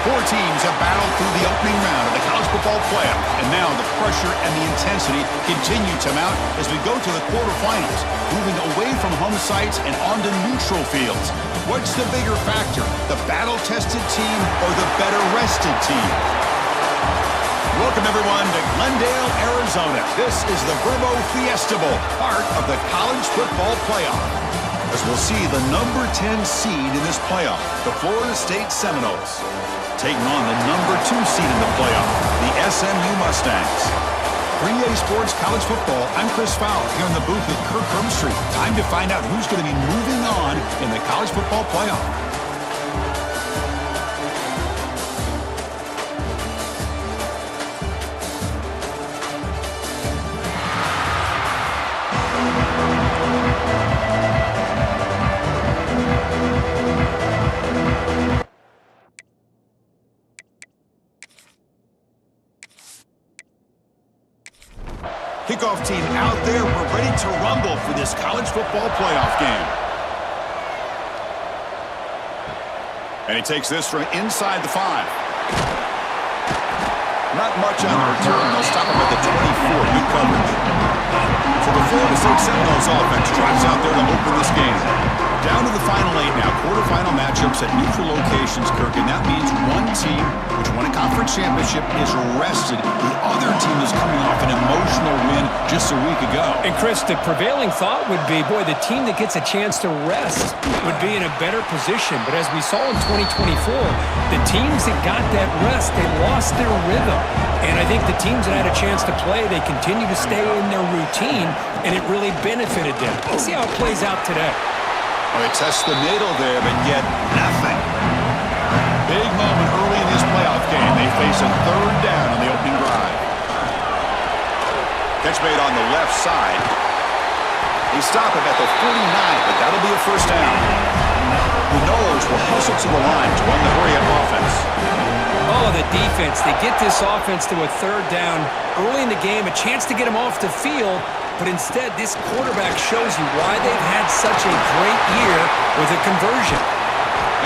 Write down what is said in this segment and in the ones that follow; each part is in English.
Four teams have battled through the opening round of the College Football Playoff, and now the pressure and the intensity continue to mount as we go to the quarterfinals, moving away from home sites and onto neutral fields. What's the bigger factor, the battle-tested team or the better-rested team? Welcome, everyone, to Glendale, Arizona. This is the Verbo Fiesta Bowl, part of the College Football Playoff, as we'll see the number 10 seed in this playoff, the Florida State Seminoles, taking on the number 2 seed in the playoff, the SMU Mustangs. 3A Sports College Football, I'm Chris Fowler here in the booth with Kirk Hermstreet. Time to find out who's going to be moving on in the College Football Playoff. Kickoff team out there. We're ready to rumble for this College Football Playoff game. And he takes this from inside the 5. Not much on the return. They'll stop him at the 24. Good coverage. So the Florida State Seminoles offense drives out there to open this game. Down to the final 8 now. Quarterfinal matchups at neutral locations, Kirk, and that means one team which won a conference championship is rested. The other team is coming off an emotional win just a week ago. And Chris, the prevailing thought would be, boy, the team that gets a chance to rest would be in a better position. But as we saw in 2024, the teams that got that rest, they lost their rhythm. And I think the teams that had a chance to play, they continue to stay in their routine, and it really benefited them. Let's see how it plays out today. Oh, they test the middle there, but yet nothing. Big moment early in this playoff game. They face a third down on the opening drive. Catch made on the left side. They stop him at the 49, but that'll be a first down. The Noles will hustle to the line to run the hurry-up offense. Oh, the defense. They get this offense to a third down early in the game, a chance to get them off the field, but instead this quarterback shows you why they've had such a great year with a conversion.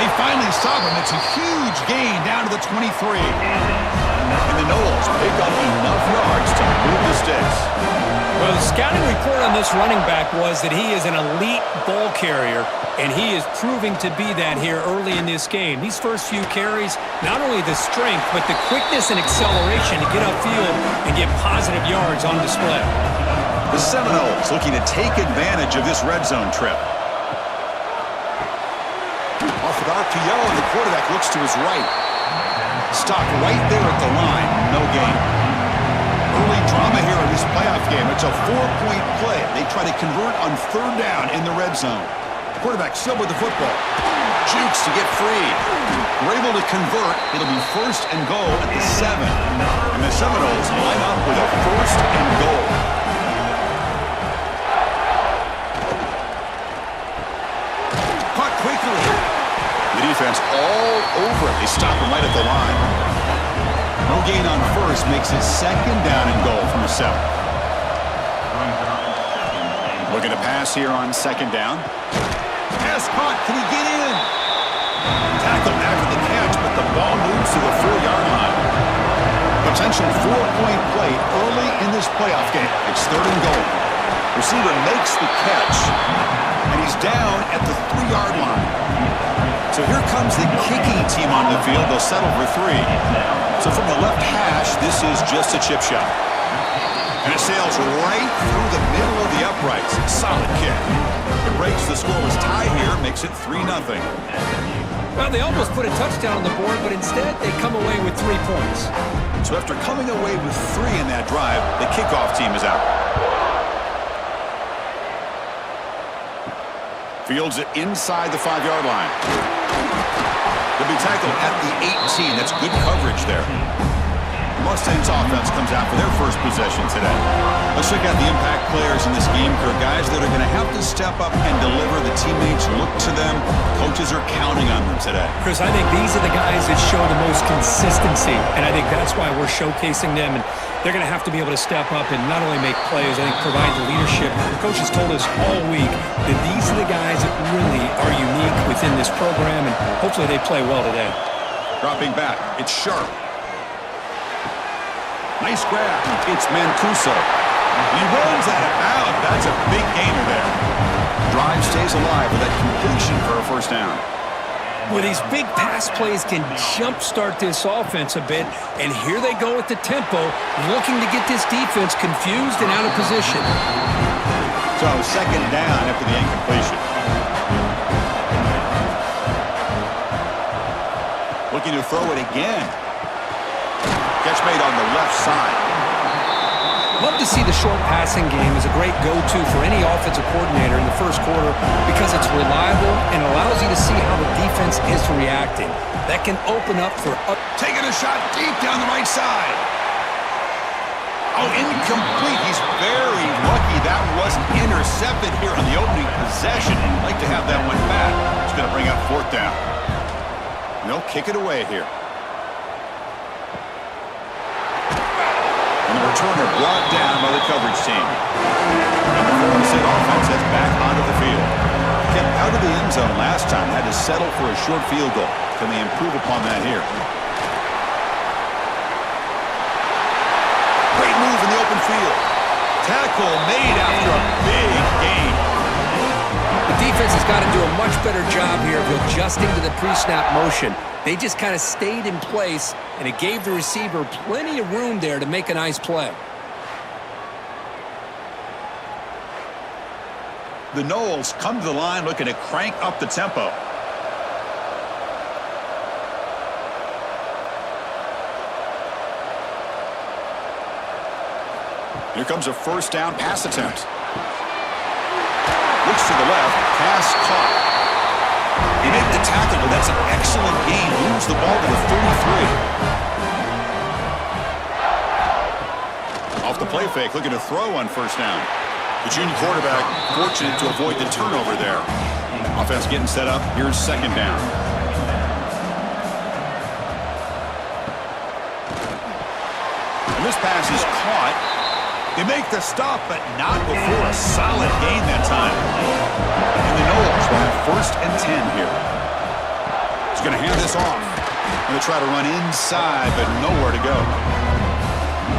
They finally stop him. It's a huge gain down to the 23. And the Noles pick up enough yards to move the sticks. Well, the scouting report on this running back was that he is an elite ball carrier, and he is proving to be that here early in this game. These first few carries, not only the strength, but the quickness and acceleration to get upfield and get positive yards on display. The Seminoles looking to take advantage of this red zone trip. Off of RPO, and the quarterback looks to his right. Stop right there at the line. No gain. Early drama here in this playoff game. It's a 4-point play. They try to convert on third down in the red zone. Quarterback still with the football. Jukes to get free. We're able to convert. It'll be first and goal at the 7. And the Seminoles line up with a first and goal. Caught quickly. The defense all over it. They stop him right at the line. No gain on first makes it second down and goal from the 7. Looking to pass here on second down. Pass caught. Can he get in? Tackled after the catch, but the ball moves to the 4-yard line. Potential 4-point play early in this playoff game. It's third and goal. Receiver makes the catch, and he's down at the 3-yard line. So here comes the kicking team on the field. They'll settle for 3. So from the left hash, this is just a chip shot. And it sails right through the middle of the uprights. Solid kick. It breaks the scoreless tie here, makes it 3-0. Well, they almost put a touchdown on the board, but instead they come away with 3 points. So after coming away with 3 in that drive, the kickoff team is out. Fields it inside the 5-yard line. They'll be tackled at the 18. That's good coverage there. The Mustangs offense comes out for their first possession today. Let's check out the impact players in this game, Kirk. Guys that are going to have to step up and deliver. The teammates look to them. Coaches are counting on them today. Chris, I think these are the guys that show the most consistency, and I think that's why we're showcasing them. And they're going to have to be able to step up and not only make plays, I think provide the leadership. The coaches told us all week that these are the guys that really are unique within this program, and hopefully they play well today. Dropping back. It's sharp. Nice grab. It's Mancuso. He runs out of bounds. That's a big gainer there. Drive stays alive with that completion for a first down. Well, these big pass plays can jumpstart this offense a bit, and here they go with the tempo, looking to get this defense confused and out of position. So, second down after the incompletion. Looking to throw it again. Catch made on the left side. Love to see the short passing game as a great go-to for any offensive coordinator in the first quarter because it's reliable and allows you to see how the defense is reacting. That can open up for... Taking a shot deep down the right side. Oh, incomplete. He's very lucky that wasn't intercepted here on the opening possession. He'd like to have that one back. It's going to bring up fourth down. They'll kick it away here. And the returner brought down by the coverage team. And the Florida State offense heads back onto the field. Kept out of the end zone last time. Had to settle for a short field goal. Can they improve upon that here? Great move in the open field. Tackle made after a big gain. The defense has got to do a much better job here of adjusting to the pre-snap motion. They just kind of stayed in place, and it gave the receiver plenty of room there to make a nice play. The Noles come to the line looking to crank up the tempo. Here comes a first down pass attempt. Looks to the left, pass caught. They make the tackle, but that's an excellent gain. Moves the ball to the 33. Off the play fake, looking to throw on first down. The junior quarterback fortunate to avoid the turnover there. Offense getting set up. Here's second down. And this pass is caught. They make the stop, but not before a solid gain that time. And the Noles will have first and 10 here. He's going to hand this off. Going to try to run inside, but nowhere to go.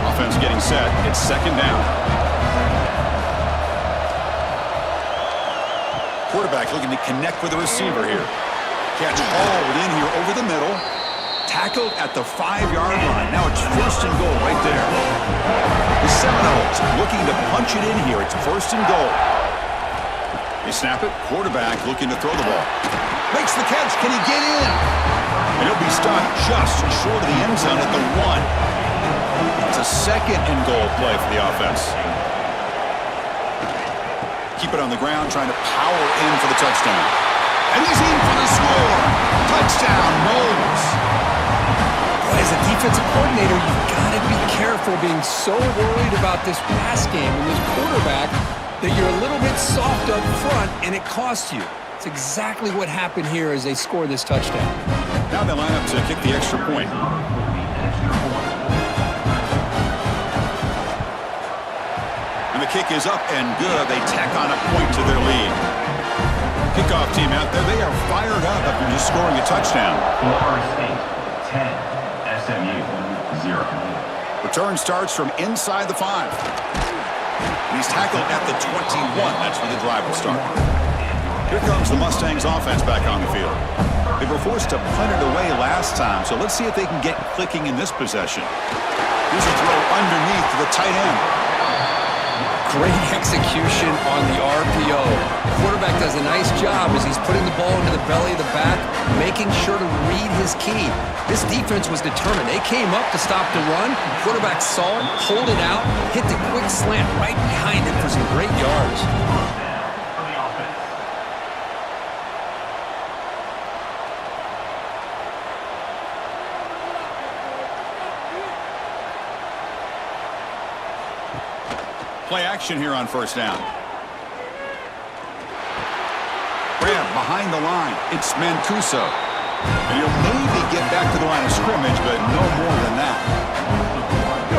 Offense getting set. It's second down. Quarterback looking to connect with the receiver here. Catch hauled in here over the middle. Tackled at the 5-yard line. Now it's first and goal right there. The Seminoles looking to punch it in here. It's first and goal. They snap it. Quarterback looking to throw the ball. Makes the catch. Can he get in? And he'll be stopped just short of the end zone at the 1. It's a second and goal play for the offense. Keep it on the ground, trying to power in for the touchdown. And he's in for the score. Touchdown, Noles. As a defensive coordinator, you've got to be careful being so worried about this pass game and this quarterback that you're a little bit soft up front, and it costs you. It's exactly what happened here as they score this touchdown. Now they line up to kick the extra point. And the kick is up and good. They tack on a point to their lead. Kickoff team out there, they are fired up after just scoring a touchdown. Florida State 10. SMU 0. Return starts from inside the 5. He's tackled at the 21. That's where the drive will start. Here comes the Mustangs offense back on the field. They were forced to punt it away last time, so let's see if they can get clicking in this possession. Here's a throw underneath to the tight end. Great execution on the RPO. The quarterback does a nice job as he's putting the ball into the belly of the back, making sure to read his key. This defense was determined. They came up to stop the run. Quarterback saw it, pulled it out, hit the quick slant right behind him for some great yards. Play action here on first down. Grab behind the line. It's Mancuso. And he'll maybe get back to the line of scrimmage, but no more than that.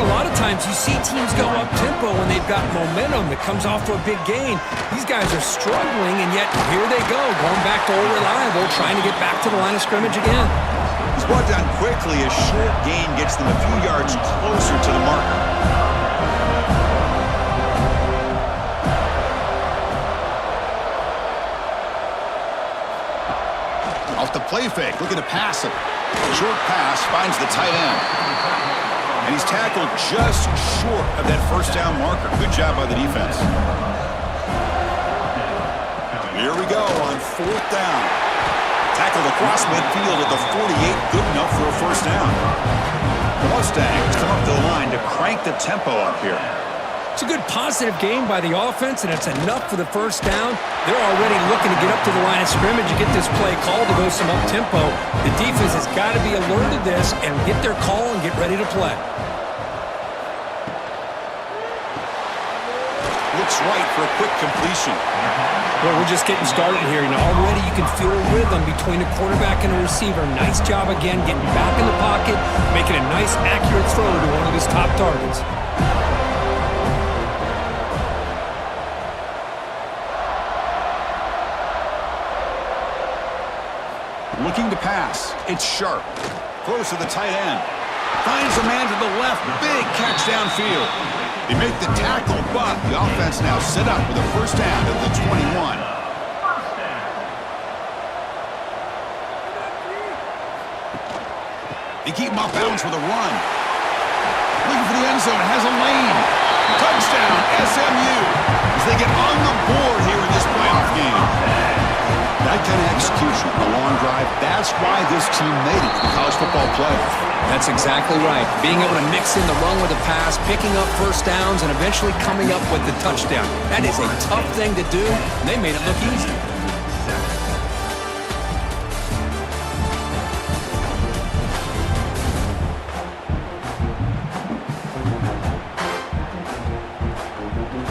a lot of times you see teams go up-tempo when they've got momentum that comes off to a big gain. These guys are struggling, and yet here they go, going back to old reliable, trying to get back to the line of scrimmage again. It's brought down quickly. A short gain gets them a few yards closer to the marker. Off the play fake, looking to pass him. Short pass finds the tight end. And he's tackled just short of that first down marker. Good job by the defense. Here we go on fourth down. Tackled across midfield at the 48. Good enough for a first down. The Mustangs come up to the line to crank the tempo up here. It's a good positive game by the offense, and it's enough for the first down. They're already looking to get up to the line of scrimmage and get this play called to go some up-tempo. The defense has got to be alert to this and get their call and get ready to play. Looks right for a quick completion. Well, we're just getting started here, and already you can feel a rhythm between a quarterback and a receiver. Nice job again getting back in the pocket, making a nice, accurate throw to one of his top targets. Looking to pass. It's sharp. Throws to the tight end. Finds a man to the left. Big catch downfield. They make the tackle, but the offense now set up with a first down at the 21. They keep him off balance with a run. Looking for the end zone. Has a lane. Touchdown, SMU. As they get on the board here in this playoff game. That kind of execution, a long drive, that's why this team made it to the college football playoff. That's exactly right. Being able to mix in the run with the pass, picking up first downs, and eventually coming up with the touchdown. That is a tough thing to do, and they made it look easy.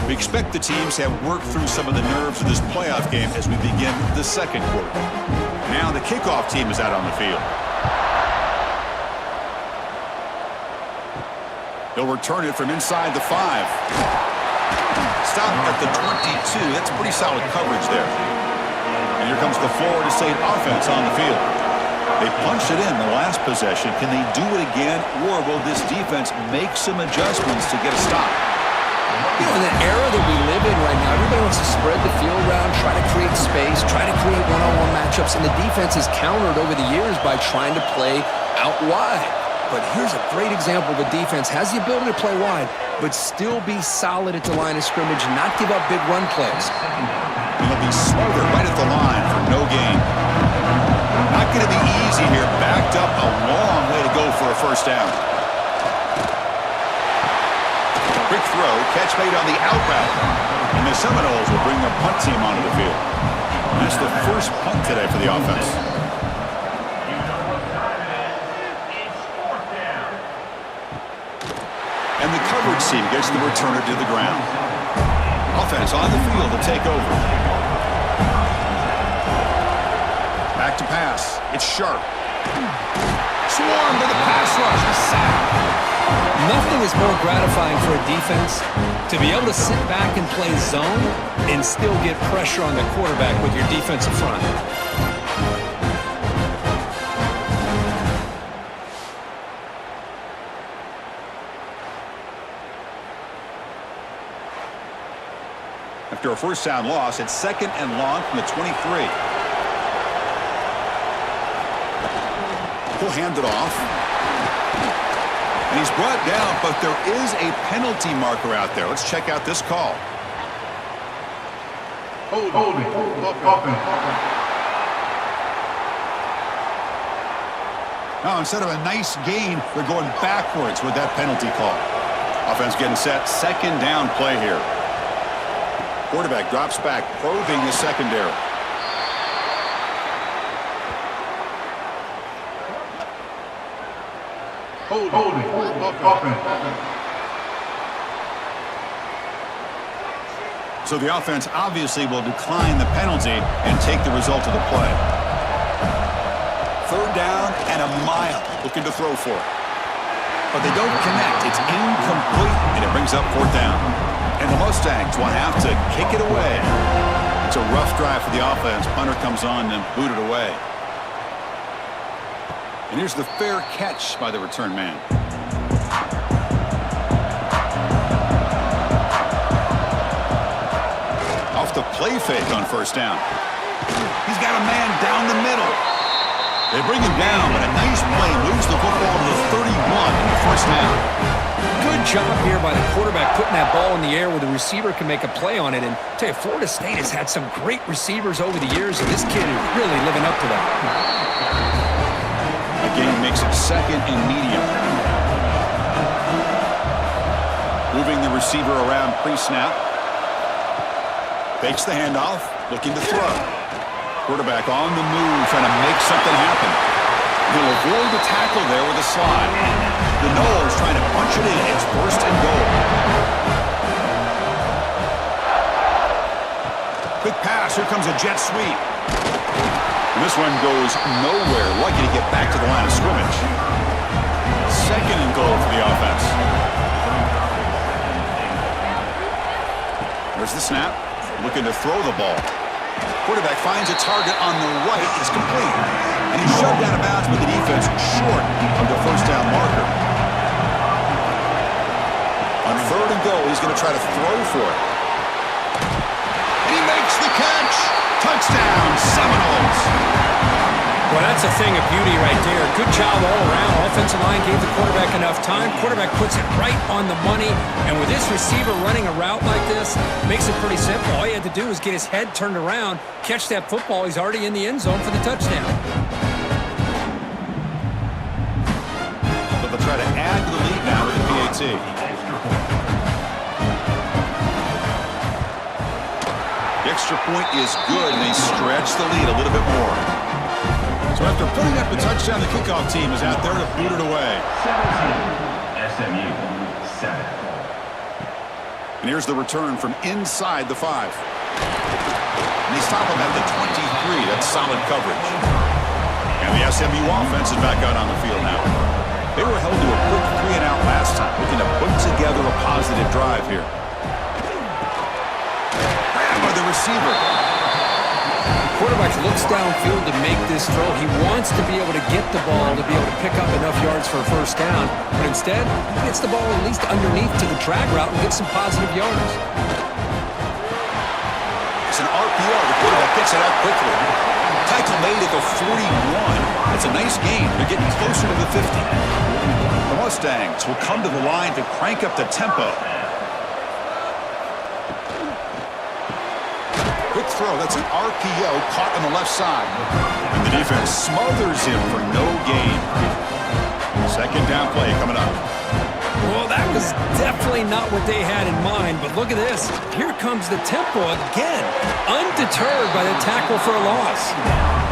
We expect the teams to have worked through some of the nerves of this playoff game as we begin the second quarter. Now the kickoff team is out on the field. They'll return it from inside the 5. Stop at the 22. That's pretty solid coverage there. And here comes the Florida State offense on the field. They punched it in the last possession. Can they do it again, or will this defense make some adjustments to get a stop? You know, in the era that we live in right now, everybody wants to spread the field around, try to create space, try to create one-on-one matchups, and the defense has countered over the years by trying to play out wide. But here's a great example. The defense has the ability to play wide, but still be solid at the line of scrimmage and not give up big run plays. And he'll be smothered right at the line for no gain. Not going to be easy here. Backed up a long way to go for a first down. Quick throw, catch made on the out route. And the Seminoles will bring their punt team onto the field. That's the first punt today for the offense. And the coverage team gets the returner to the ground. Offense on the field to take over. Back to pass. It's sharp. Swarmed with a pass rush. A sack. Nothing is more gratifying for a defense to be able to sit back and play zone and still get pressure on the quarterback with your defensive front. After a first down loss, it's second and long from the 23. He'll hand it off. And he's brought down, but there is a penalty marker out there. Let's check out this call. Holding. Now, instead of a nice gain, they're going backwards with that penalty call. Offense getting set. Second down play here. Quarterback drops back, probing the secondary. Holding. So the offense obviously will decline the penalty and take the result of the play. Third down and a mile. Looking to throw for it. but they don't connect. It's incomplete, and it brings up fourth down. And the Mustangs will have to kick it away. It's a rough drive for the offense. Punter comes on and booted away. And here's the fair catch by the return man. Off the play fake on first down. He's got a man down the middle. They bring him down, but a nice play moves the football to the 31 in the first down. Good job here by the quarterback putting that ball in the air where the receiver can make a play on it. And I tell you, Florida State has had some great receivers over the years, and this kid is really living up to that. The game makes it second and medium. Moving the receiver around pre-snap. Fakes the handoff, looking to throw. Quarterback on the move, trying to make something happen. He'll avoid the tackle there with a slide. The Noles trying to punch it in. It's first and goal. Quick pass. Here comes a jet sweep. And this one goes nowhere. Lucky to get back to the line of scrimmage. Second and goal for the offense. There's the snap. Looking to throw the ball. Quarterback finds a target on the right. It's complete. And he's shoved out of bounds with the defense short of the first down marker. On third and goal, he's going to try to throw for it. And he makes the catch. Touchdown, Seminoles. Well, that's a thing of beauty right there. Good job all around. Offensive line gave the quarterback enough time. Quarterback puts it right on the money. And with this receiver running a route like this, makes it pretty simple. All you had to do was get his head turned around, catch that football. He's already in the end zone for the touchdown. So they'll try to add to the lead now with the PAT. The extra point is good, and they stretch the lead a little bit more. So after putting up the touchdown, the kickoff team is out there to boot it away. 17, SMU, 7. And here's the return from inside the 5. And they stop him at the 23. That's solid coverage. And the SMU offense is back out on the field now. They were held to a quick 3-and-out last time, looking to put together a positive drive here. Grabbed by the receiver. Quarterback looks downfield to make this throw. He wants to be able to get the ball to be able to pick up enough yards for a first down. But instead, he gets the ball at least underneath to the drag route and gets some positive yards. It's an RPO. The quarterback gets it out quickly. Tackle made at the 41. It's a nice game. They're getting closer to the 50. The Mustangs will come to the line to crank up the tempo. Quick throw. That's an RPO caught on the left side. And the defense smothers him for no gain. Second down play coming up. Well, that was definitely not what they had in mind, but look at this. Here comes the tempo again. Undeterred by the tackle for a loss.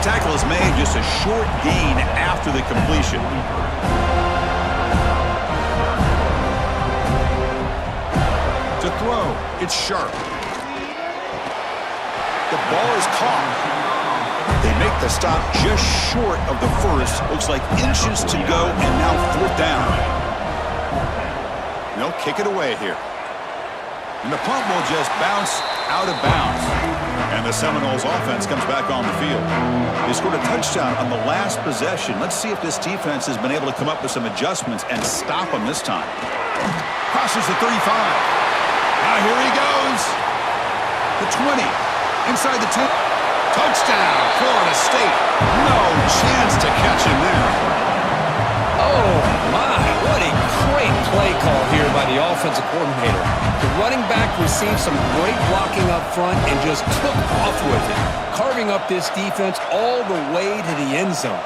Tackle is made, just a short gain after the completion. To throw, it's sharp. The ball is caught. They make the stop just short of the first. Looks like inches to go, and now fourth down. They'll kick it away here. And the punt will just bounce out of bounds. And the Seminoles offense comes back on the field. They scored a touchdown on the last possession. Let's see if this defense has been able to come up with some adjustments and stop them this time. Crosses the 35. Now here he goes. The 20. Inside the 10. Touchdown, Florida State. No chance to catch him there. Oh, my. What a great play call here by the offensive coordinator. The running back received some great blocking up front and just took off with it, carving up this defense all the way to the end zone.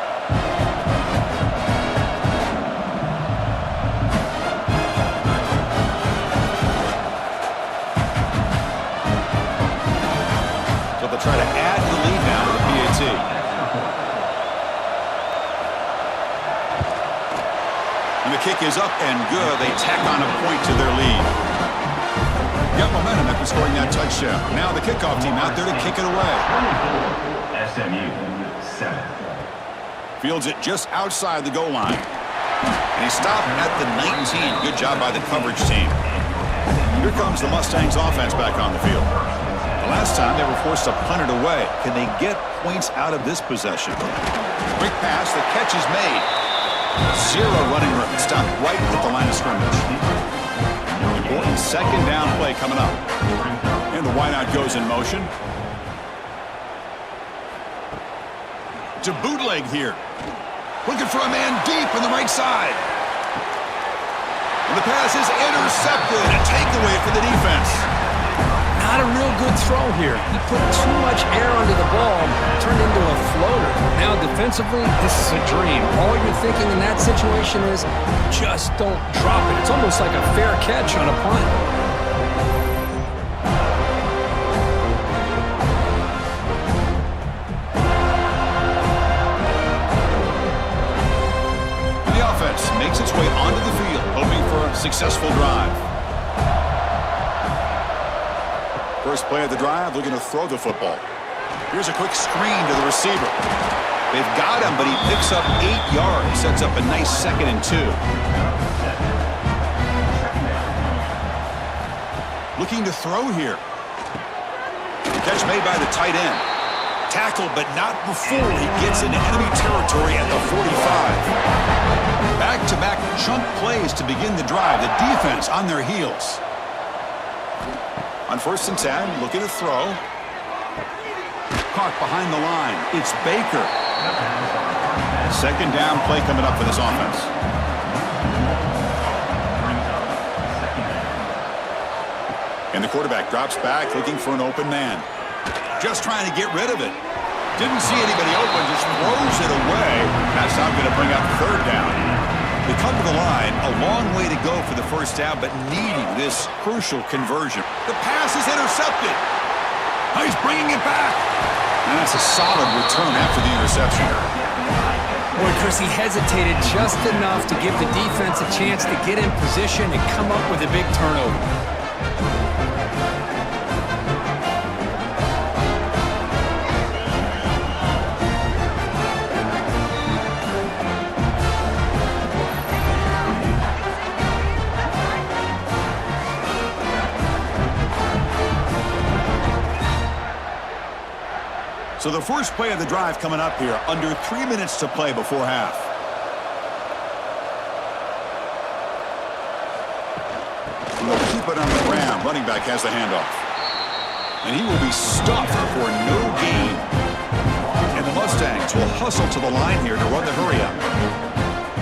Try to add the lead now to the PAT. And the kick is up and good. They tack on a point to their lead. Got momentum after scoring that touchdown. Now the kickoff team out there to kick it away. SMU, 7. Fields it just outside the goal line. And he stopped at the 19. Good job by the coverage team. Here comes the Mustangs offense back on the field. The last time they were forced to punt it away. Can they get points out of this possession? Quick pass, the catch is made. Zero running room. Stopped right at the line of scrimmage. Important second down play coming up. And the wideout goes in motion. To bootleg here. Looking for a man deep on the right side. And the pass is intercepted. A takeaway for the defense. Not a real good throw here. He put too much air under the ball, turned into a floater. Now defensively, this is a dream. All you're thinking in that situation is just don't drop it. It's almost like a fair catch on a punt. The offense makes its way onto the field, hoping for a successful drive. First play of the drive, looking to throw the football. Here's a quick screen to the receiver. They've got him, but he picks up 8 yards. Sets up a nice 2nd and 2. Looking to throw here. Catch made by the tight end. Tackled, but not before he gets into enemy territory at the 45. Back-to-back chunk plays to begin the drive. The defense on their heels. On 1st and 10, looking to throw. Caught behind the line. It's Baker. Second down play coming up for this offense. And the quarterback drops back, looking for an open man. Just trying to get rid of it. Didn't see anybody open, just throws it away. That's not going to bring up 3rd down. They come to the line, a long way to go for the 1st down, but needing this crucial conversion. The pass is intercepted. He's bringing it back. And that's a solid return after the interception. Boy, Chris, he hesitated just enough to give the defense a chance to get in position and come up with a big turnover. So the first play of the drive coming up here, under 3 minutes to play before half. And they'll keep it on the ground. Running back has the handoff. And he will be stuffed for no gain. And the Mustangs will hustle to the line here to run the hurry up.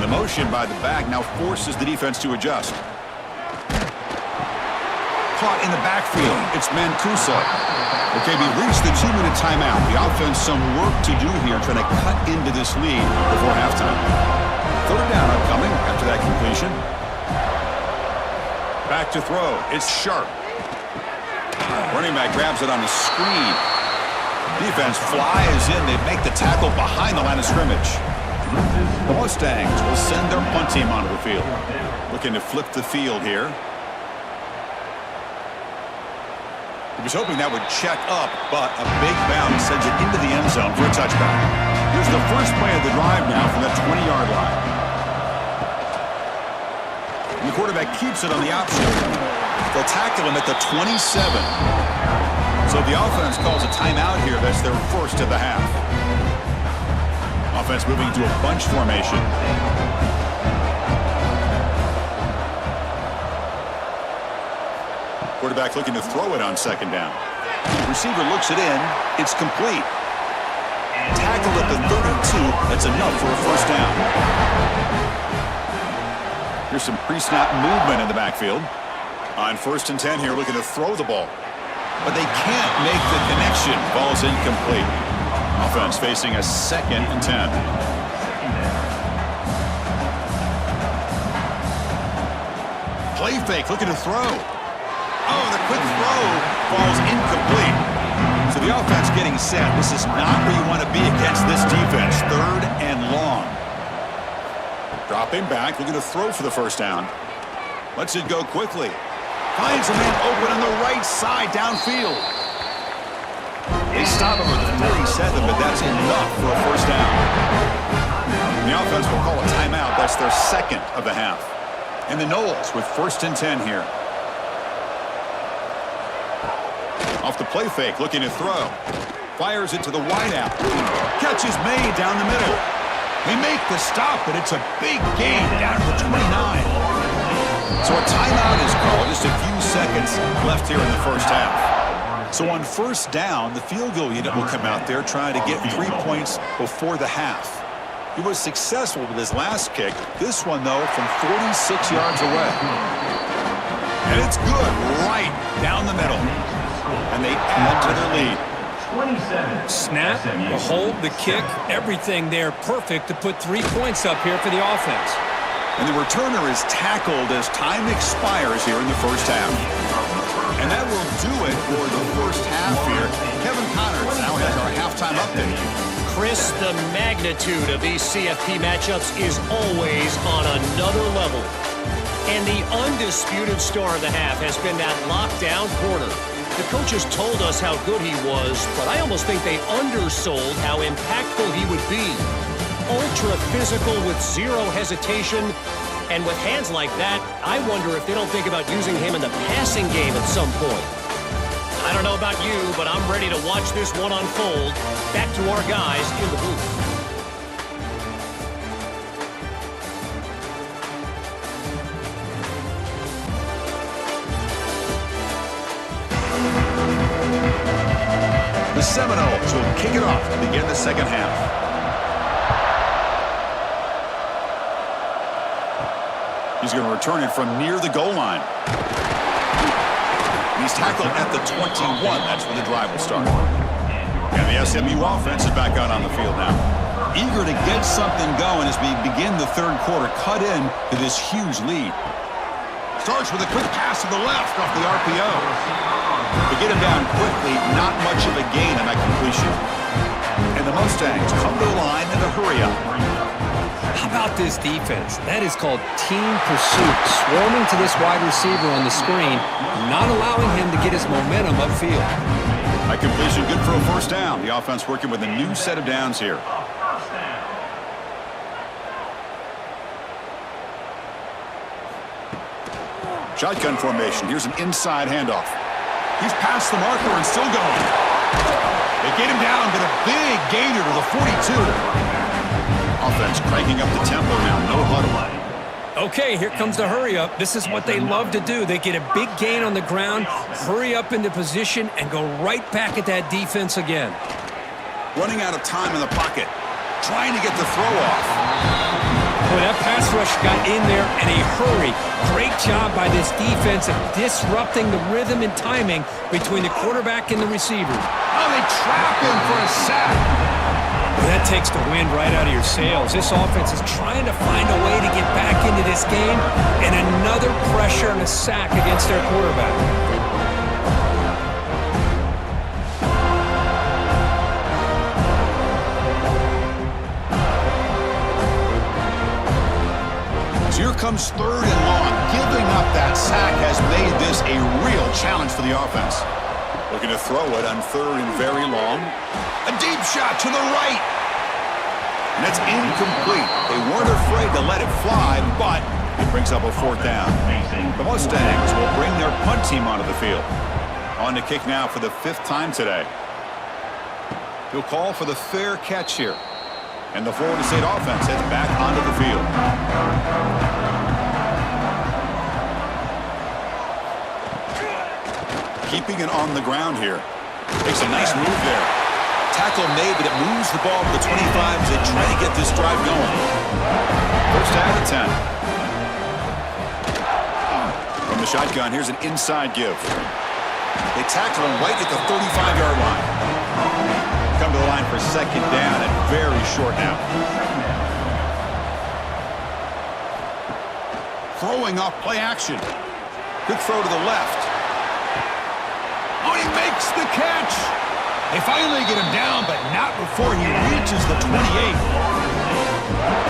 The motion by the back now forces the defense to adjust. Caught in the backfield. It's Mancuso. Okay, we've reached the 2-minute timeout. The offense some work to do here, trying to cut into this lead before halftime. 3rd down upcoming after that completion. Back to throw. It's Sharp. Running back grabs it on the screen. Defense flies in. They make the tackle behind the line of scrimmage. The Mustangs will send their punt team onto the field. Looking to flip the field here. He was hoping that would check up, but a big bounce sends it into the end zone for a touchback. Here's the first play of the drive now from the 20-yard line. And the quarterback keeps it on the option. They'll tackle him at the 27. So the offense calls a timeout here. That's their first of the half. Offense moving to a bunch formation. Quarterback looking to throw it on 2nd down. Receiver looks it in. It's complete. Tackled at the 32. That's enough for a 1st down. Here's some pre-snap movement in the backfield. On 1st and 10 here, looking to throw the ball. But they can't make the connection. Ball's incomplete. Offense facing a 2nd and 10. Play fake, looking to throw. Oh, the quick throw falls incomplete. So the offense getting set. This is not where you want to be against this defense. 3rd and long. Dropping back, looking to throw for the 1st down. Lets it go quickly. Finds a man open on the right side downfield. They stop him at the 37, but that's enough for a 1st down. The offense will call a timeout. That's their second of the half. And the Noles with 1st and 10 here. Off the play fake, looking to throw. Fires it to the wideout. Catch is made down the middle. They make the stop, but it's a big gain down to the 29. So a timeout is called. Just a few seconds left here in the first half. So on 1st down, the field goal unit will come out there trying to get 3 points before the half. He was successful with his last kick. This one, though, from 46 yards away. And it's good right down the middle. And they add to their lead. 27. Snap, the hold, the kick, everything there perfect to put 3 points up here for the offense. And the returner is tackled as time expires here in the first half. And that will do it for the first half here. Kevin Connors now has our halftime update. Chris, the magnitude of these CFP matchups is always on another level. And the undisputed star of the half has been that lockdown corner. The coaches told us how good he was, but I almost think they undersold how impactful he would be. Ultra physical with zero hesitation, and with hands like that, I wonder if they don't think about using him in the passing game at some point. I don't know about you, but I'm ready to watch this one unfold. Back to our guys in the booth. The Seminoles will kick it off to begin the second half. He's going to return it from near the goal line. He's tackled at the 21. That's where the drive will start. And the SMU offense is back out on the field now. Eager to get something going as we begin the third quarter. Cut in to this huge lead. Starts with a quick pass to the left off the RPO. To get him down quickly, not much of a gain on that completion. And the Mustangs come to the line in a hurry-up. How about this defense? That is called team pursuit. Swarming to this wide receiver on the screen, not allowing him to get his momentum upfield. That completion good for a first down. The offense working with a new set of downs here. Shotgun formation. Here's an inside handoff. He's past the marker and still going. They get him down, but a big gainer to the 42. Offense cranking up the tempo now. No huddle. Okay, here comes the hurry up. This is what they love to do. They get a big gain on the ground, hurry up into position, and go right back at that defense again. Running out of time in the pocket. Trying to get the throw off. Boy, that pass rush got in there in a hurry. Great job by this defense of disrupting the rhythm and timing between the quarterback and the receiver. Oh, they trap him for a sack. Well, that takes the wind right out of your sails. This offense is trying to find a way to get back into this game, and another pressure and a sack against their quarterback. Here comes 3rd and long. Giving up that sack has made this a real challenge for the offense. Looking to throw it on 3rd and very long. A deep shot to the right. And it's incomplete. They weren't afraid to let it fly, but it brings up a 4th down. The Mustangs will bring their punt team onto the field. On to kick now for the 5th time today. He'll call for the fair catch here. And the Florida State offense heads back onto the field. Keeping it on the ground here. Makes a nice move there. Tackle made, but it moves the ball to the 25 as they try to get this drive going. First down to 10. From the shotgun, here's an inside give. They tackle him right at the 35-yard line. Come to the line for 2nd down and very short now. Throwing off play action. Good throw to the left. Oh, he makes the catch. They finally get him down, but not before he reaches the 28.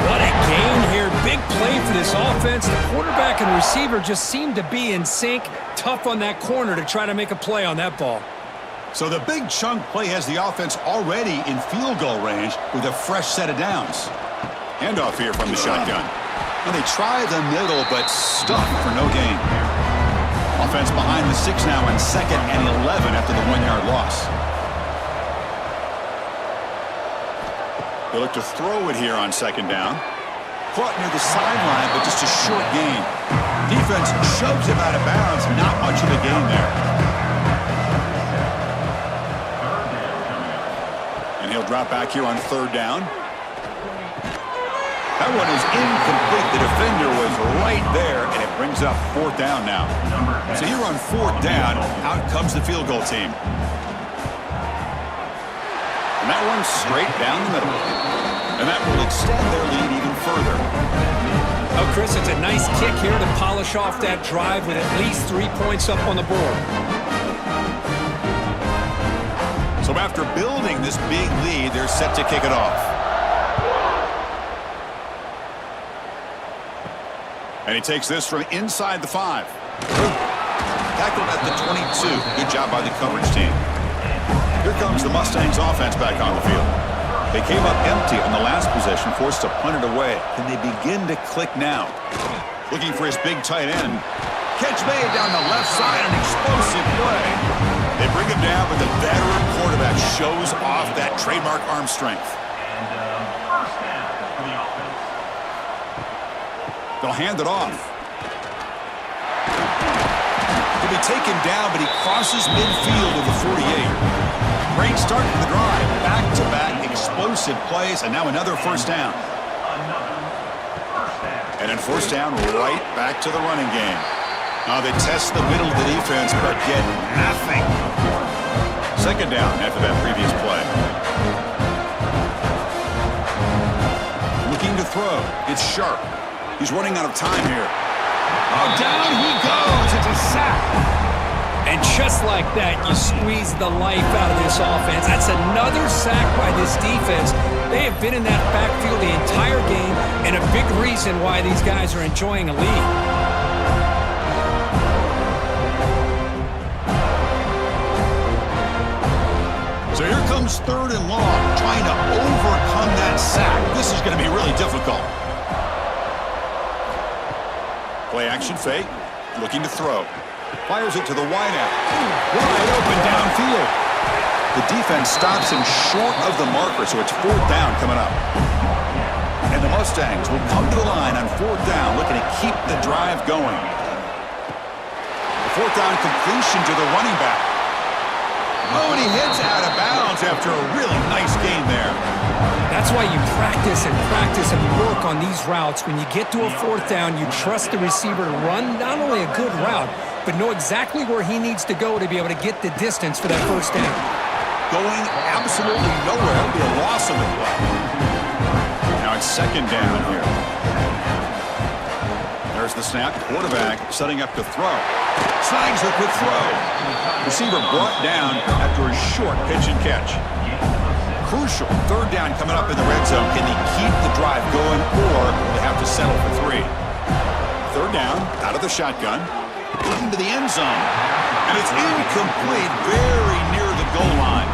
What a gain here. Big play for this offense. The quarterback and receiver just seem to be in sync. Tough on that corner to try to make a play on that ball. So the big chunk play has the offense already in field goal range with a fresh set of downs. Handoff here from the shotgun. Well, they try the middle, but stuck for no gain. Offense behind the 6 now on 2nd and 11 after the 1-yard loss. They look to throw it here on 2nd down. Caught near the sideline, but just a short gain. Defense shoves him out of bounds. Not much of a gain there. And he'll drop back here on 3rd down. That one is incomplete. The defender was right there, and it brings up 4th down now. So here on 4th down, out comes the field goal team. And that one's straight down the middle. And that will extend their lead even further. Oh, Chris, it's a nice kick here to polish off that drive with at least 3 points up on the board. So after building this big lead, they're set to kick it off. And he takes this from inside the 5. Tackled at the 22. Good job by the coverage team. Here comes the Mustangs offense back on the field. They came up empty on the last possession, forced to punt it away. Can they begin to click now? Looking for his big tight end. Catch made down the left side, an explosive play. They bring him down, but the veteran quarterback shows off that trademark arm strength. First down for the offense. They'll hand it off. He'll be taken down, but he crosses midfield to the 48. Great start to the drive. Back-to-back explosive plays, and now another first down. And then first down, right back to the running game. Now they test the middle of the defense, but get nothing. 2nd down after that previous play. Looking to throw. It's Sharp. He's running out of time here. Oh, down he goes. It's a sack. And just like that, you squeeze the life out of this offense. That's another sack by this defense. They have been in that backfield the entire game, and a big reason why these guys are enjoying a lead. So here comes 3rd and long, trying to overcome that sack. This is going to be really difficult. Play action fake, looking to throw. Fires it to the wideout. Wide open downfield. The defense stops him short of the marker, so it's 4th down coming up. And the Mustangs will come to the line on 4th down, looking to keep the drive going. The 4th down completion to the running back. Oh, and he hits out of bounds after a really nice gain there. That's why you practice and work on these routes. When you get to a 4th down, you trust the receiver to run not only a good route, but know exactly where he needs to go to be able to get the distance for that first down. Going absolutely nowhere. It'll be a loss of the play. Now it's 2nd down here. There's the snap. Quarterback setting up to throw. Snags a quick throw. Receiver brought down after a short pitch and catch. Crucial 3rd down coming up in the red zone. Can they keep the drive going, or they have to settle for 3? 3rd down, out of the shotgun, looking to the end zone. And it's incomplete, very near the goal line.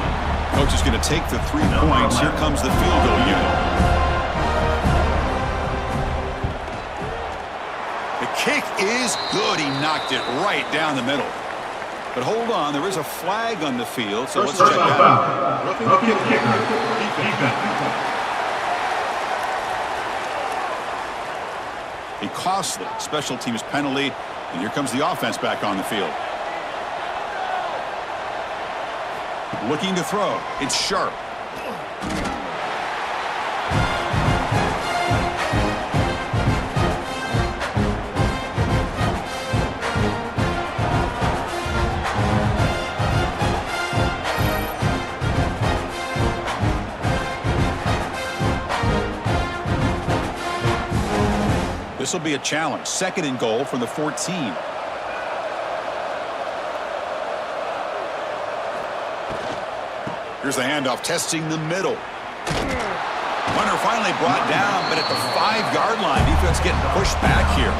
Coach is going to take the 3 points. Here comes the field goal unit. The kick is good. He knocked it right down the middle. But hold on, there is a flag on the field, so let's check that out. Rookie kicker, defense. A costly special teams penalty, and here comes the offense back on the field. Looking to throw. It's Sharp. This will be a challenge. 2nd and goal from the 14. Here's the handoff, testing the middle. Runner finally brought down, but at the 5-yard line, defense getting pushed back here.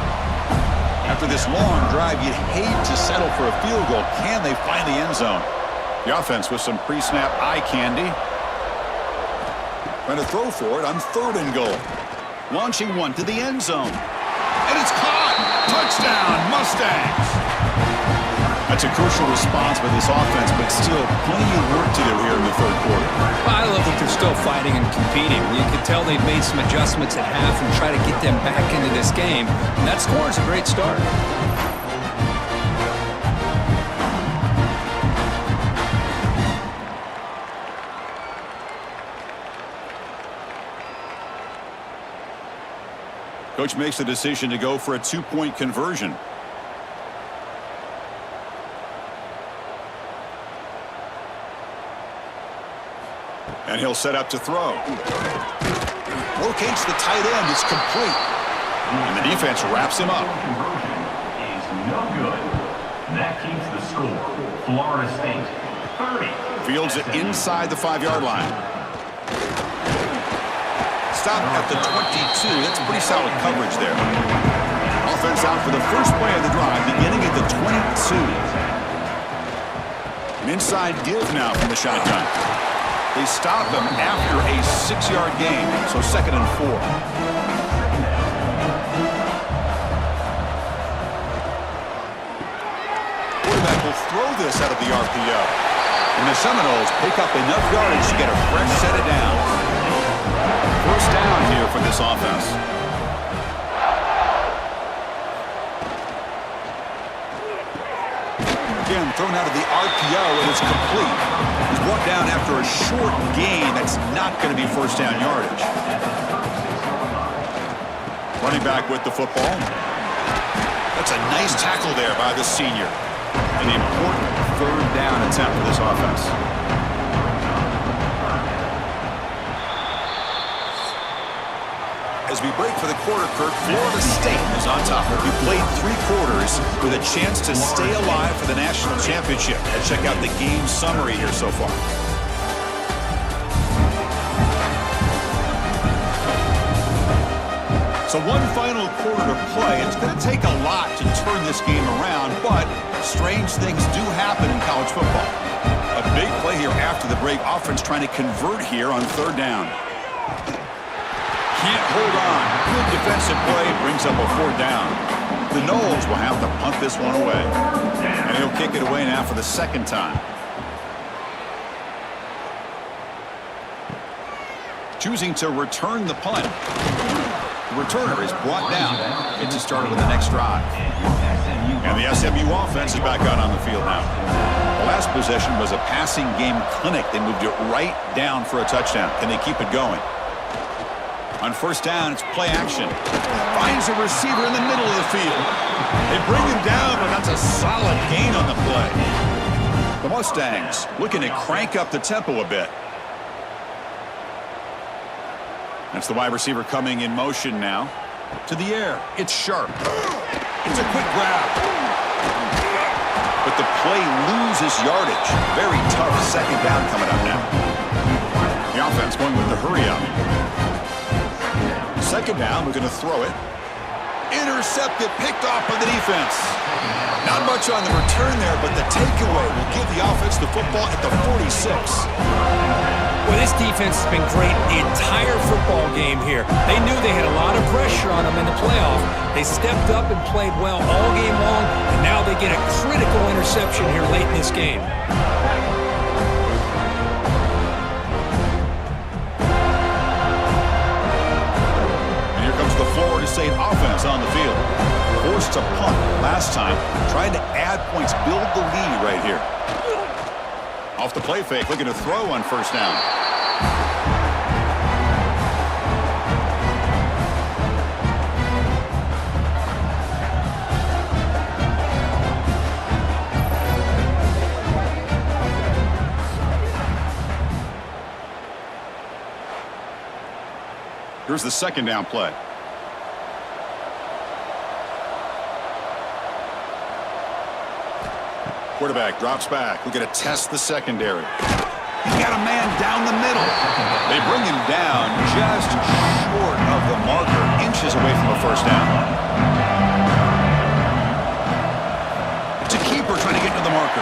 After this long drive, you'd hate to settle for a field goal. Can they find the end zone? The offense with some pre-snap eye candy. Trying to throw for it on 3rd and goal. Launching one to the end zone. and it's caught. Touchdown, Mustangs. That's a crucial response by this offense, but still plenty of work to do here in the third quarter. I love that they're still fighting and competing. You can tell they've made some adjustments at half and try to get them back into this game. And that score is a great start. Coach makes the decision to go for a two-point conversion. And he'll set up to throw. Locates the tight end. It's complete. And the defense wraps him up. Conversion is no good. That keeps the score. Florida State 30. Fields it inside the 5-yard line. Stop at the 22. That's pretty solid coverage there. Offense out for the first play of the drive, beginning at the 22. An inside give now from the shotgun. They stop him after a 6-yard gain, so 2nd and 4. Quarterback will throw this out of the RPO. And the Seminoles pick up enough yardage to get a fresh set of downs. First down here for this offense. Again, thrown out of the RPO, and it's complete. He's brought down after a short gain. That's not going to be first down yardage. Running back with the football. That's a nice tackle there by the senior. An important third down attempt for this offense. As we break for the quarter, Kirk, Florida State is on top. We played 3 quarters with a chance to stay alive for the national championship. Let's check out the game summary here so far. So one final quarter to play. It's going to take a lot to turn this game around, but strange things do happen in college football. A big play here after the break. Offense trying to convert here on 3rd down. Can't hold on. Good defensive play brings up a 4th down. The Noles will have to punt this one away. And he'll kick it away now for the 2nd time. Choosing to return the punt. The returner is brought down. Gets it started with the next drive. And the SMU offense is back out on the field now. The last possession was a passing game clinic. They moved it right down for a touchdown. Can they keep it going? On 1st down, it's play action. Finds a receiver in the middle of the field. They bring him down, but that's a solid gain on the play. The Mustangs looking to crank up the tempo a bit. That's the wide receiver coming in motion now. To the air. It's sharp. It's a quick grab. But the play loses yardage. Very tough 2nd down coming up now. The offense going with the hurry up. 2nd down, we're going to throw it. Intercepted, picked off by the defense. Not much on the return there, but the takeaway will give the offense the football at the 46. Well, this defense has been great the entire football game here. They knew they had a lot of pressure on them in the playoff. They stepped up and played well all game long, and now they get a critical interception here late in this game. The Florida State offense on the field. Forced to punt last time. Trying to add points, build the lead right here. Off the play fake, looking to throw on 1st down. Here's the 2nd down play. Quarterback drops back. We're going to test the secondary. He's got a man down the middle. They bring him down just short of the marker, inches away from a 1st down. It's a keeper trying to get to the marker.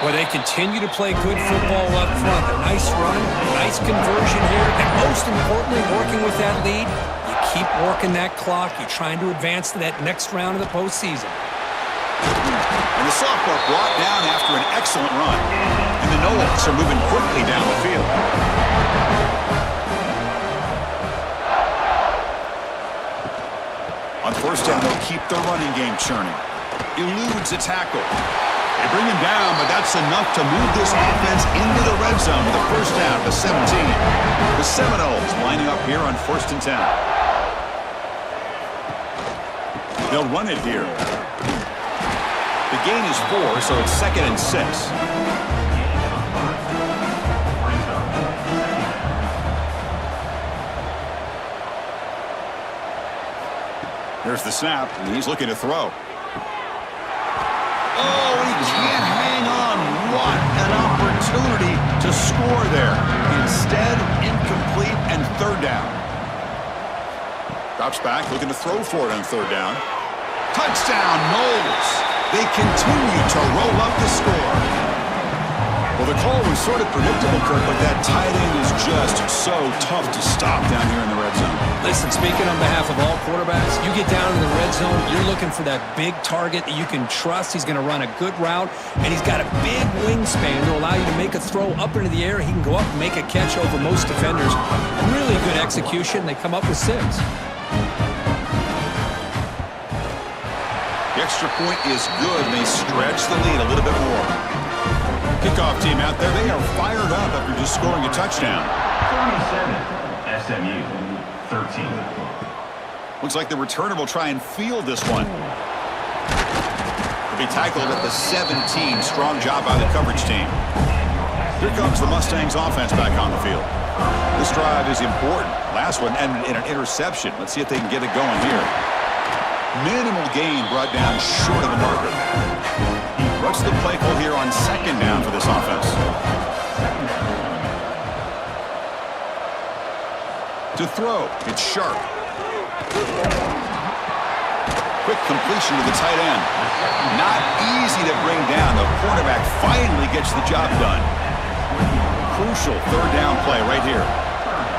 Well, they continue to play good football up front. A nice run, nice conversion here, and most importantly, working with that lead, you keep working that clock. You're trying to advance to that next round of the postseason. And the sophomore brought down after an excellent run. And the Noles are moving quickly down the field. On first down, they'll keep their running game churning. Eludes a tackle. They bring him down, but that's enough to move this offense into the red zone with a first down to 17. The Seminoles lining up here on 1st and 10. They'll run it here. The gain is 4, so it's 2nd and 6. Here's the snap, and he's looking to throw. Oh, he can't hang on. What an opportunity to score there. Instead, incomplete and 3rd down. Drops back, looking to throw for it on 3rd down. Touchdown, Noles. They continue to roll up the score. Well, the call was sort of predictable, Kirk, but that tight end is just so tough to stop down here in the red zone. Listen, speaking on behalf of all quarterbacks, you get down in the red zone, you're looking for that big target that you can trust. He's going to run a good route, and he's got a big wingspan to allow you to make a throw up into the air. He can go up and make a catch over most defenders. Really good execution. They come up with 6. The extra point is good, and they stretch the lead a little bit more. Kickoff team out there, they are fired up after just scoring a touchdown. 37, SMU, 13. Looks like the returner will try and field this one. He'll be tackled at the 17. Strong job by the coverage team. Here comes the Mustangs offense back on the field. This drive is important. Last one ended in an interception. Let's see if they can get it going here. Minimal gain brought down short of the marker. What's the play call here on 2nd down for this offense? To throw, it's Sharp. Quick completion to the tight end. Not easy to bring down. The quarterback finally gets the job done. Crucial 3rd down play right here.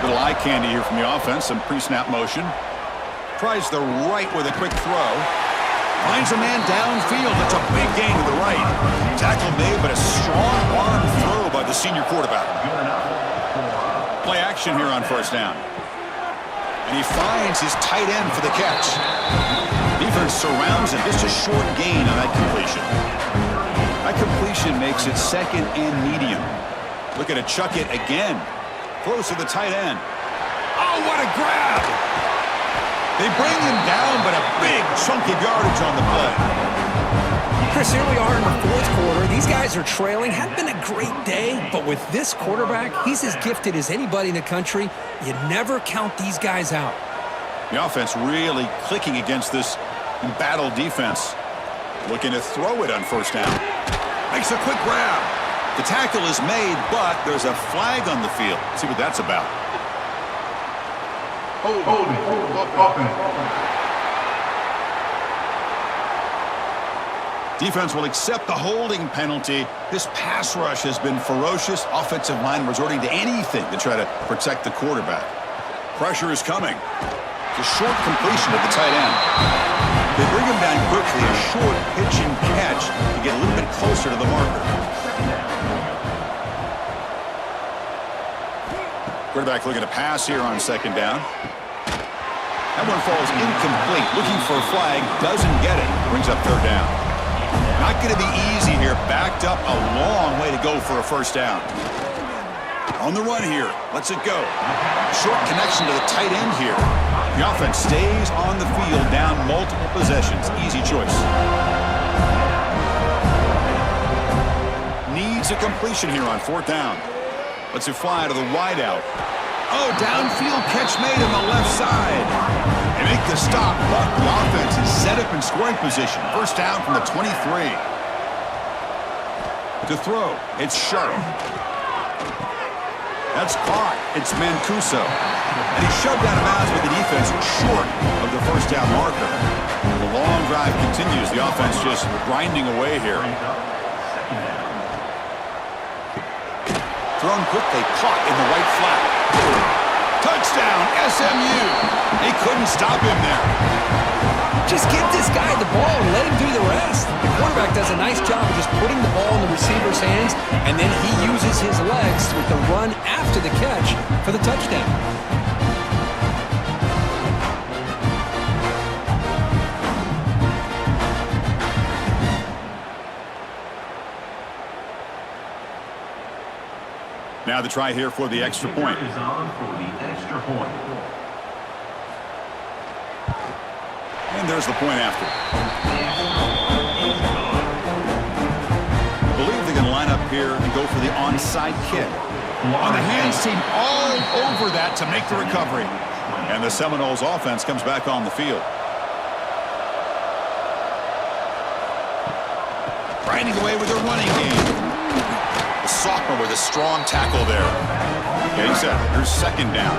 Little eye candy here from the offense. Some pre-snap motion. Tries the right with a quick throw. Finds a man downfield. That's a big gain to the right. Tackle made, but a strong arm throw by the senior quarterback. Play action here on 1st down. And he finds his tight end for the catch. Defense surrounds him. Just a short gain on that completion. That completion makes it 2nd and medium. Looking to chuck it again. Close to the tight end. Oh, what a grab! They bring him down, but a big chunk of yardage on the play. Chris, here we are in the 4th quarter. These guys are trailing. Hadn't been a great day, but with this quarterback, he's as gifted as anybody in the country. You never count these guys out. The offense really clicking against this embattled defense. Looking to throw it on 1st down. Makes a quick grab. The tackle is made, but there's a flag on the field. Let's see what that's about. Defense will accept the holding penalty. This pass rush has been ferocious. Offensive line resorting to anything to try to protect the quarterback. Pressure is coming. It's a short completion to the tight end. They bring him down quickly. A short pitch and catch to get a little bit closer to the marker. Quarterback looking to pass here on 2nd down. That one falls incomplete. Looking for a flag. Doesn't get it. Brings up 3rd down. Not going to be easy here. Backed up a long way to go for a 1st down. On the run here. Lets it go. Short connection to the tight end here. The offense stays on the field down multiple possessions. Easy choice. Needs a completion here on 4th down. Lets it fly to the wideout. Oh, downfield catch made on the left side. They make the stop, but the offense is set up in scoring position. 1st down from the 23. To throw, it's Sharp. That's caught. It's Mancuso. And he's shoved out of bounds with the defense short of the 1st down marker. The long drive continues. The offense just grinding away here. Thrown quickly, caught in the right flat. Touchdown, SMU. They couldn't stop him there. Just give this guy the ball and let him do the rest. The quarterback does a nice job of just putting the ball in the receiver's hands, and then he uses his legs with the run after the catch for the touchdown. Now the try here for the extra point. Is on for the extra point. And there's the point after. I believe they're going to line up here and go for the onside kick. On the hands team all over that to make the recovery. And the Seminoles offense comes back on the field. Grinding away with their running game. The sophomore with a strong tackle there. Okay, he's set. Here's second down.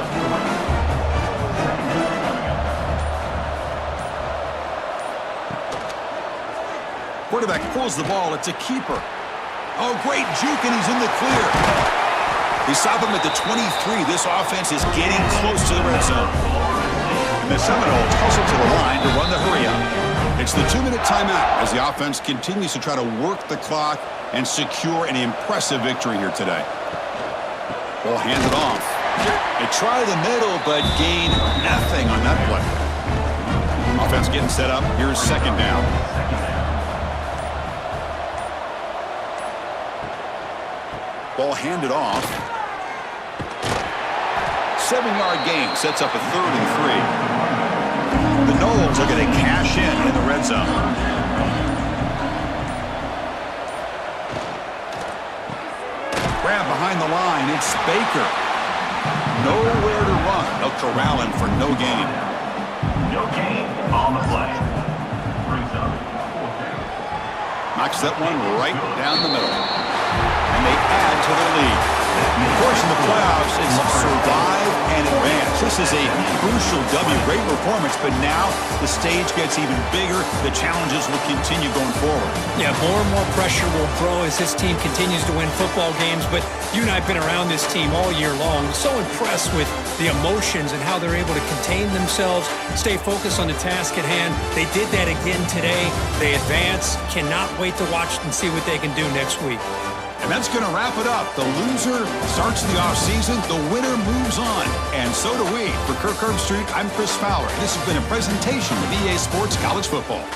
Quarterback pulls the ball. It's a keeper. Oh, great juke, and he's in the clear. They stop him at the 23. This offense is getting close to the red zone. And the Seminoles hustle to the line to run the hurry-up. It's the 2-minute timeout as the offense continues to try to work the clock and secure an impressive victory here today. Ball handed off. They try the middle, but gain nothing on that play. Offense getting set up. Here's second down. Ball handed off. 7-yard gain sets up a 3rd and 3. The Noles are going to cash in the red zone. Grab behind the line. It's Baker. Nowhere to run. They'll corral him for no gain. No gain on the play. Brings up 4th down. Knocks that one right down the middle. And they add to their lead. Of course, in the playoffs, it's survive and advance. This is a crucial W. Great performance, but now the stage gets even bigger. The challenges will continue going forward. Yeah, more and more pressure will grow as this team continues to win football games, but you and I have been around this team all year long. So impressed with the emotions and how they're able to contain themselves, stay focused on the task at hand. They did that again today. They advance. Cannot wait to watch and see what they can do next week. And that's going to wrap it up. The loser starts the offseason. The winner moves on. And so do we. For Kirk Herbstreit, I'm Chris Fowler. This has been a presentation of EA Sports College Football.